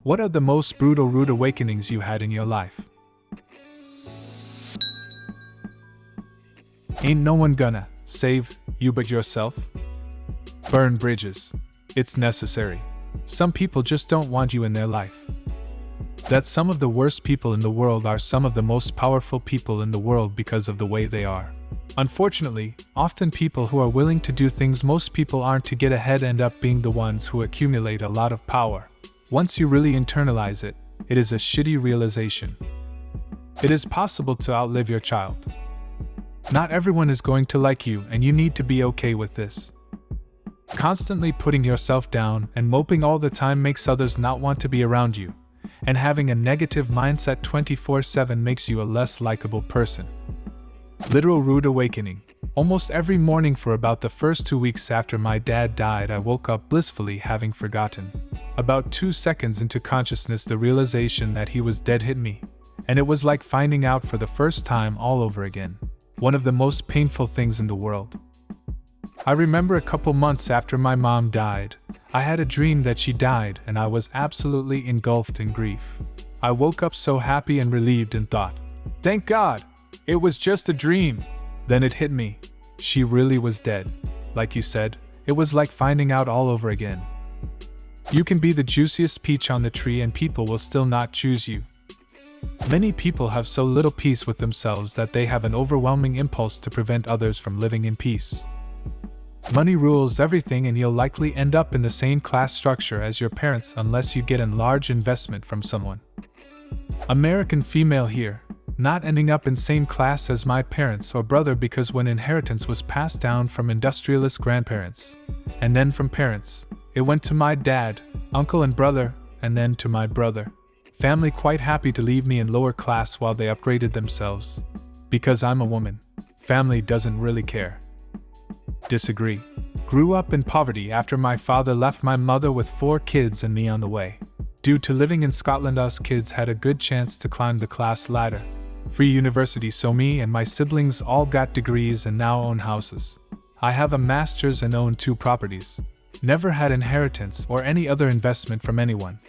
What are the most brutal rude awakenings you had in your life? Ain't no one gonna save you but yourself? Burn bridges. It's necessary. Some people just don't want you in their life. That some of the worst people in the world are some of the most powerful people in the world because of the way they are. Unfortunately, often people who are willing to do things most people aren't to get ahead end up being the ones who accumulate a lot of power. Once you really internalize it, it is a shitty realization. It is possible to outlive your child. Not everyone is going to like you, and you need to be okay with this. Constantly putting yourself down and moping all the time makes others not want to be around you, and having a negative mindset 24/7 makes you a less likable person. Literal rude awakening. Almost every morning for about the first 2 weeks after my dad died, I woke up blissfully, having forgotten. About 2 seconds into consciousness, the realization that he was dead hit me, and it was like finding out for the first time all over again. One of the most painful things in the world. I remember a couple months after my mom died, I had a dream that she died, and I was absolutely engulfed in grief. I woke up so happy and relieved and thought, "Thank God, it was just a dream." Then it hit me. She really was dead. Like you said, it was like finding out all over again. You can be the juiciest peach on the tree and people will still not choose you. Many people have so little peace with themselves that they have an overwhelming impulse to prevent others from living in peace. Money rules everything, and you'll likely end up in the same class structure as your parents unless you get a large investment from someone. American female here, not ending up in same class as my parents or brother because when inheritance was passed down from industrialist grandparents, and then from parents, it went to my dad, uncle and brother, and then to my brother. Family quite happy to leave me in lower class while they upgraded themselves. Because I'm a woman, family doesn't really care. Disagree. Grew up in poverty after my father left my mother with 4 kids and me on the way. Due to living in Scotland, us kids had a good chance to climb the class ladder. Free university, so me and my siblings all got degrees and now own houses. I have a master's and own 2 properties. Never had inheritance or any other investment from anyone.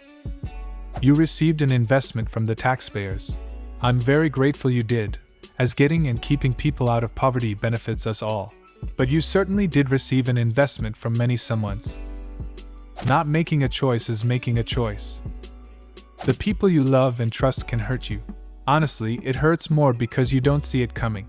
You received an investment from the taxpayers. I'm very grateful you did, as getting and keeping people out of poverty benefits us all. But you certainly did receive an investment from many someones. Not making a choice is making a choice. The people you love and trust can hurt you. Honestly, it hurts more because you don't see it coming.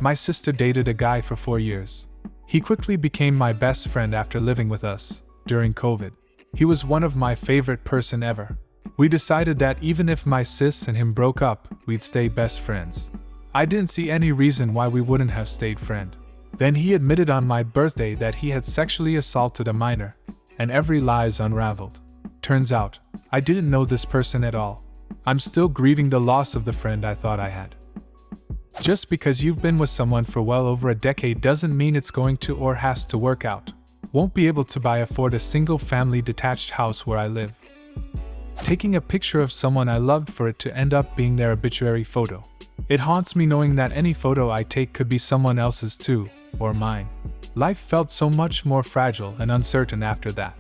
My sister dated a guy for 4 years. He quickly became my best friend after living with us during COVID. He was one of my favorite person ever. We decided that even if my sis and him broke up, we'd stay best friends. I didn't see any reason why we wouldn't have stayed friend. Then he admitted on my birthday that he had sexually assaulted a minor, and every lie's unraveled. Turns out, I didn't know this person at all. I'm still grieving the loss of the friend I thought I had. Just because you've been with someone for well over a decade doesn't mean it's going to or has to work out. Won't be able to afford a single-family detached house where I live. Taking a picture of someone I loved for it to end up being their obituary photo. It haunts me knowing that any photo I take could be someone else's too, or mine. Life felt so much more fragile and uncertain after that.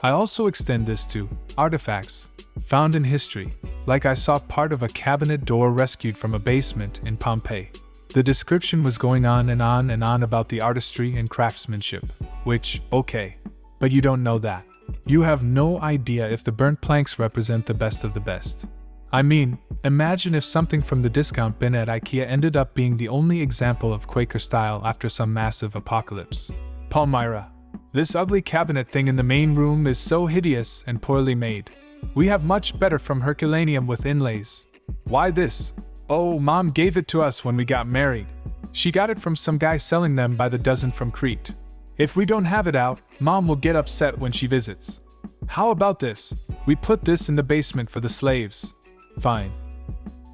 I also extend this to artifacts found in history, like I saw part of a cabinet door rescued from a basement in Pompeii. The description was going on and on and on about the artistry and craftsmanship, which, okay, but you don't know that. You have no idea if the burnt planks represent the best of the best. I mean, imagine if something from the discount bin at IKEA ended up being the only example of Quaker style after some massive apocalypse. Palmyra. This ugly cabinet thing in the main room is so hideous and poorly made. We have much better from Herculaneum with inlays. Why this? Oh, Mom gave it to us when we got married. She got it from some guy selling them by the dozen from Crete. If we don't have it out, Mom will get upset when she visits. How about this? We put this in the basement for the slaves. Fine.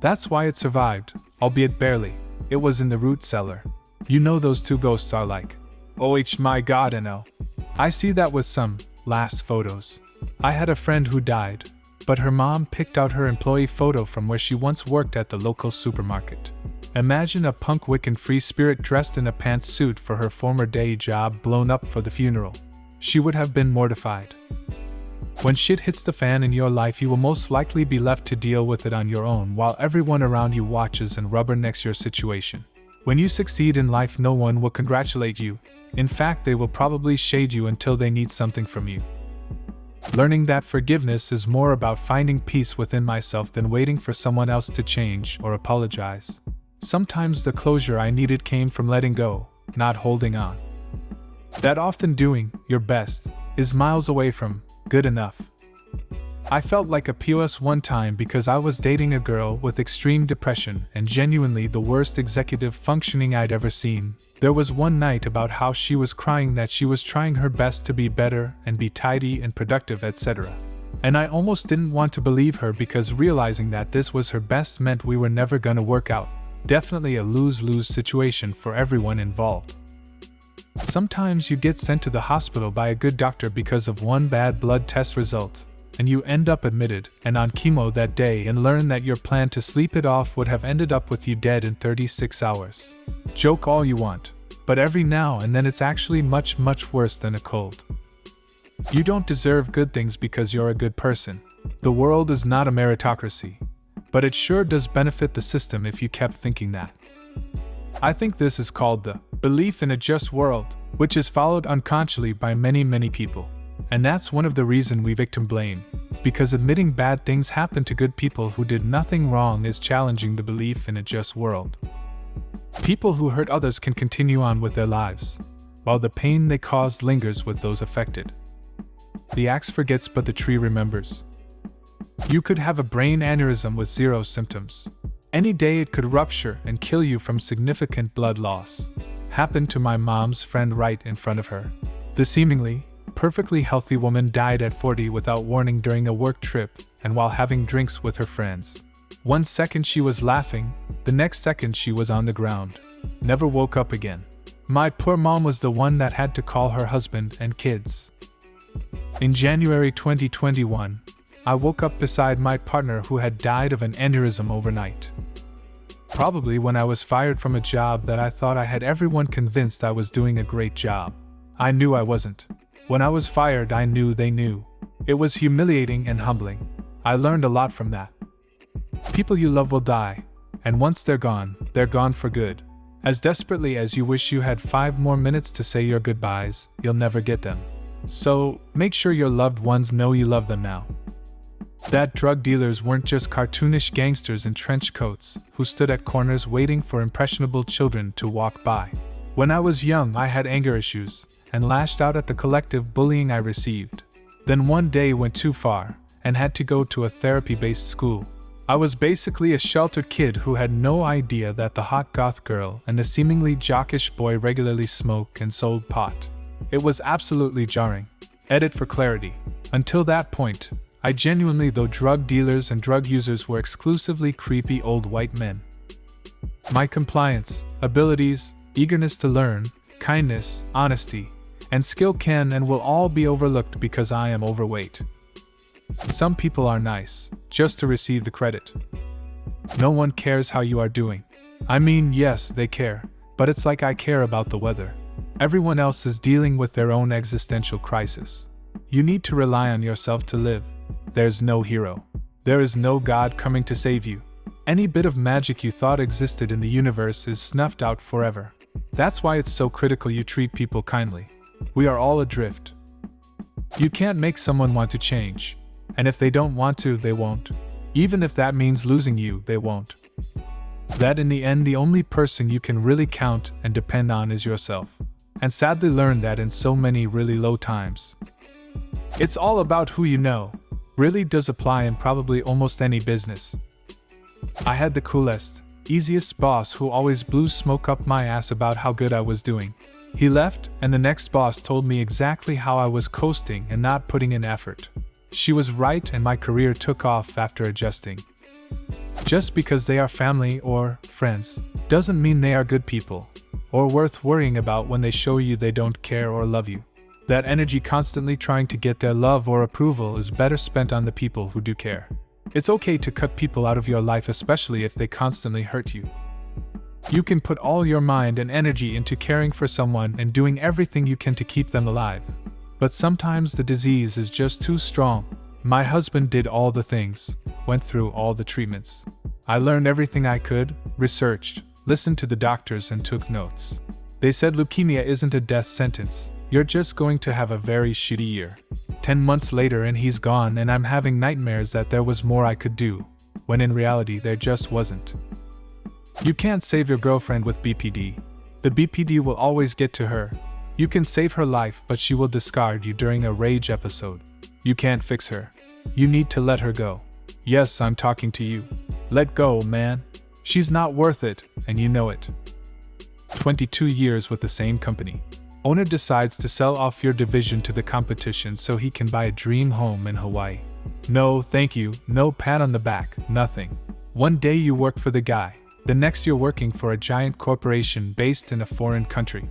That's why it survived, albeit barely. It was in the root cellar. You know those 2 ghosts are like. Oh my God, I know. I see that with some last photos. I had a friend who died, but her mom picked out her employee photo from where she once worked at the local supermarket. Imagine a punk Wiccan free spirit dressed in a pantsuit for her former day job blown up for the funeral. She would have been mortified. When shit hits the fan in your life, you will most likely be left to deal with it on your own while everyone around you watches and rubbernecks your situation. When you succeed in life, no one will congratulate you. In fact, they will probably shade you until they need something from you. Learning that forgiveness is more about finding peace within myself than waiting for someone else to change or apologize. Sometimes the closure I needed came from letting go, not holding on. That often doing your best is miles away from good enough. I felt like a POS one time because I was dating a girl with extreme depression and genuinely the worst executive functioning I'd ever seen. There was one night about how she was crying that she was trying her best to be better and be tidy and productive, etc. And I almost didn't want to believe her because realizing that this was her best meant we were never gonna work out. Definitely a lose-lose situation for everyone involved. Sometimes you get sent to the hospital by a good doctor because of one bad blood test result, and you end up admitted and on chemo that day and learn that your plan to sleep it off would have ended up with you dead in 36 hours. Joke all you want, but every now and then it's actually much worse than a cold. You don't deserve good things because you're a good person. The world is not a meritocracy, but it sure does benefit the system if you kept thinking that. I think this is called the belief in a just world, which is followed unconsciously by many people. And that's one of the reasons we victim blame, because admitting bad things happen to good people who did nothing wrong is challenging the belief in a just world. People who hurt others can continue on with their lives, while the pain they caused lingers with those affected. The axe forgets but the tree remembers. You could have a brain aneurysm with 0 symptoms. Any day it could rupture and kill you from significant blood loss. Happened to my mom's friend right in front of her. The seemingly perfectly healthy woman died at 40 without warning during a work trip and while having drinks with her friends. One second she was laughing, the next second she was on the ground. Never woke up again. My poor mom was the one that had to call her husband and kids. In January 2021, I woke up beside my partner who had died of an aneurysm overnight. Probably when I was fired from a job that I thought I had everyone convinced I was doing a great job. I knew I wasn't. When I was fired, I knew they knew. It was humiliating and humbling. I learned a lot from that. People you love will die, and once they're gone for good. As desperately as you wish you had 5 more minutes to say your goodbyes, you'll never get them. So, make sure your loved ones know you love them now. That drug dealers weren't just cartoonish gangsters in trench coats who stood at corners waiting for impressionable children to walk by. When I was young, I had anger issues and lashed out at the collective bullying I received. Then one day went too far and had to go to a therapy-based school. I was basically a sheltered kid who had no idea that the hot goth girl and the seemingly jockish boy regularly smoked and sold pot. It was absolutely jarring. Edit for clarity. Until that point, I genuinely thought drug dealers and drug users were exclusively creepy old white men. My compliance, abilities, eagerness to learn, kindness, honesty, and skill can and will all be overlooked because I am overweight. Some people are nice, just to receive the credit. No one cares how you are doing. I mean, yes, they care, but it's like I care about the weather. Everyone else is dealing with their own existential crisis. You need to rely on yourself to live. There's no hero. There is no God coming to save you. Any bit of magic you thought existed in the universe is snuffed out forever. That's why it's so critical you treat people kindly. We are all adrift. You can't make someone want to change. And if they don't want to, they won't. Even if that means losing you, they won't. That in the end, the only person you can really count and depend on is yourself. And sadly learned that in so many really low times. It's all about who you know. Really does apply in probably almost any business. I had the coolest, easiest boss who always blew smoke up my ass about how good I was doing. He left, and the next boss told me exactly how I was coasting and not putting in effort. She was right, and my career took off after adjusting. Just because they are family or friends doesn't mean they are good people, or worth worrying about when they show you they don't care or love you. That energy constantly trying to get their love or approval is better spent on the people who do care. It's okay to cut people out of your life, especially if they constantly hurt you. You can put all your mind and energy into caring for someone and doing everything you can to keep them alive. But sometimes the disease is just too strong. My husband did all the things, went through all the treatments. I learned everything I could, researched, listened to the doctors and took notes. They said leukemia isn't a death sentence, you're just going to have a very shitty year. 10 months later and he's gone and I'm having nightmares that there was more I could do, when in reality there just wasn't. You can't save your girlfriend with BPD. The BPD will always get to her. You can save her life but she will discard you during a rage episode. You can't fix her. You need to let her go. Yes, I'm talking to you. Let go, man. She's not worth it, and you know it. 22 years with the same company. Owner decides to sell off your division to the competition so he can buy a dream home in Hawaii. No, thank you, no pat on the back, nothing. One day you work for the guy, the next you're working for a giant corporation based in a foreign country.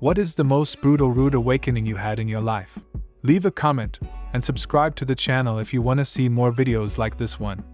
What is the most brutal rude awakening you had in your life? Leave a comment and subscribe to the channel if you want to see more videos like this one.